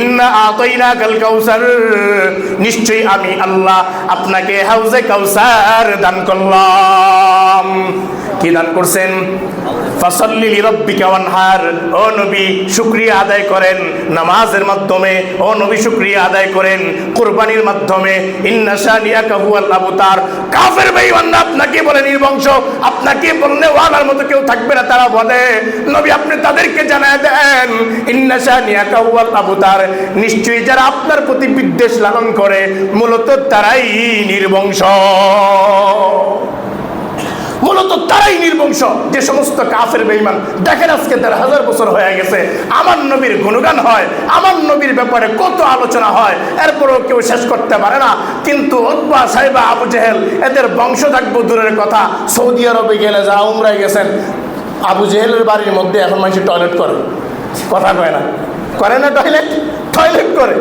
ইন্না আতাইনাকাল কাউসার, নিশ্চয়ই আমি আল্লাহ আপনাকে হাউজে কাউসার দান করলাম। কি দান করছেন? ফাসাল্লি লিরাব্বিকা ওয়ানহার, ও নবী শুকরিয়া আদায় করেন নামাজের মাধ্যমে, ও নবী শুকরিয়া আদায় করেন কুরবানির মাধ্যমে। ইন্না শানিয়াকা হুয়াল আবতার, কাফের বেঈমানরা আপনাকে বলে নির্বংশ, আপনাকে বললে ওয়ালার মতো কেউ থাকবে না। তারা বলে নবী আপনি তাদেরকে জানায় দেন ইন্না শানিয়াকা হুয়াল আবতার, নিশ্চয়ই যারা আপনার প্রতি বিদ্বেষ লালন করে মূলত তারাই নির্বংশ, মূলত তারাই নির্বংশ। যে সমস্ত কাফের বেঈমান দেখেন আজকে ১,৫০০ বছর হয়ে গেছে আমার নবীর গুণগান হয়, আমার নবীর ব্যাপারে কত আলোচনা হয়, এরপরও কেউ শেষ করতে পারে না। কিন্তু উতবা সাইবা আবু জেহেল এদের বংশ থাকবো দূরের কথা, সৌদি আরবে গেলে যারা উমরায় গেছেন, আবু জেহেলের বাড়ির মধ্যে এখন মানুষ টয়লেট করে, কথা কয় না, করে না টয়লেট করে।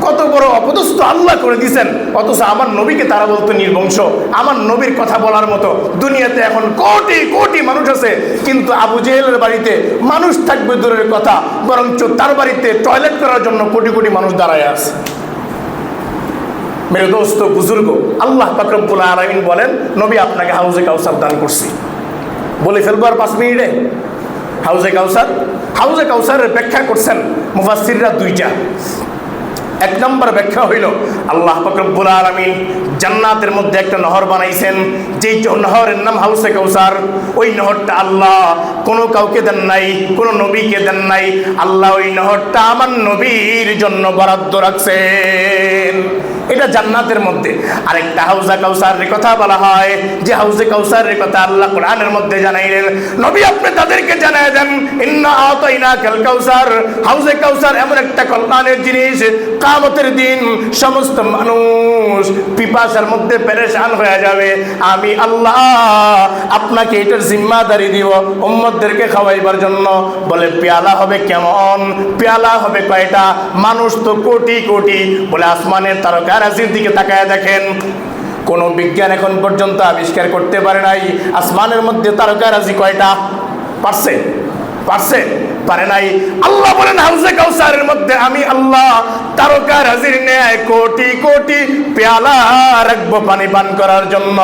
কত বড় অপদস্থ আল্লাহ করে দিয়েছেন, অথচ আমার নবীকে তারা বলতো নির্বংশ। আমার নবীর কথা বলার মতো দুনিয়াতে এখন কোটি কোটি মানুষ আছে, কিন্তু আবু জেহেলের বাড়িতে মানুষ থাকবে দূরের কথা, বরঞ্চ তার বাড়িতে টয়লেট করার জন্য কোটি কোটি মানুষ দাঁড়ায় আছে। মেরে দোস্ত বুজুর্গ, আল্লাহ পাক রব্বুল আলামিন বলেন নবী আপনাকে হাউজে কাউসার দান করছি। বলে ফেলবো আর 5 মিনিটে। হাউজে কাউসার, হাউজে কাউসারের ব্যাখ্যা করছেন মুফাসসিররা 2টা। 1 নম্বর ব্যাখ্যা হইল আল্লাহ পাক রব্বুল আলামিন জান্নাতের মধ্যে একটা নহর বানাইছেন, যেই নহরের নাম হাউজে কাউসার। ওই নহরটা আল্লাহ কোনো কাউকে দেন নাই, কোনো নবীকে দেন নাই, আল্লাহ ওই নহরটা আমার নবীর জন্য বরাদ্দ রাখছেন। এটা জান্নাতের মধ্যে। আরেকটা হাউজে কাউসারের কথা বলা হয়, যে হাউজে কাউসারের কথা আল্লাহ কোরআনের মধ্যে জানাইলেন নবী আপনি তাদেরকে জানায় দেন ইন্না আতাইনাকাল কাউসার। হাউজে কাউসার এমন একটা কল্যাণের জিনিস, কিয়ামতের দিন সমস্ত মানুষ পিপাসার মধ্যে পেরেশান হয়ে যাবে, আমি আল্লাহ আপনাকে এটার জিম্মাদারি দিব উম্মতদেরকে খাওয়াইবার জন্য। বলে পেয়ালা হবে কেমন? পেয়ালা হবে কয়টা? মানুষ তো কোটি কোটি। বলে আসমানের তারকারাজির দিকে তাকায় দেখেন, কোন বিজ্ঞান এখন পর্যন্ত আবিষ্কার করতে পারে নাই আসমানের মধ্যে তারকারাজি কয়টা। পারছে? পারে নাই। আল্লাহ বলেন হাউজে কাউসারের মধ্যে আমি আল্লাহ তারকারাজির ন্যায় কোটি কোটি পেয়ালা রাখবো পানি পান করার জন্য।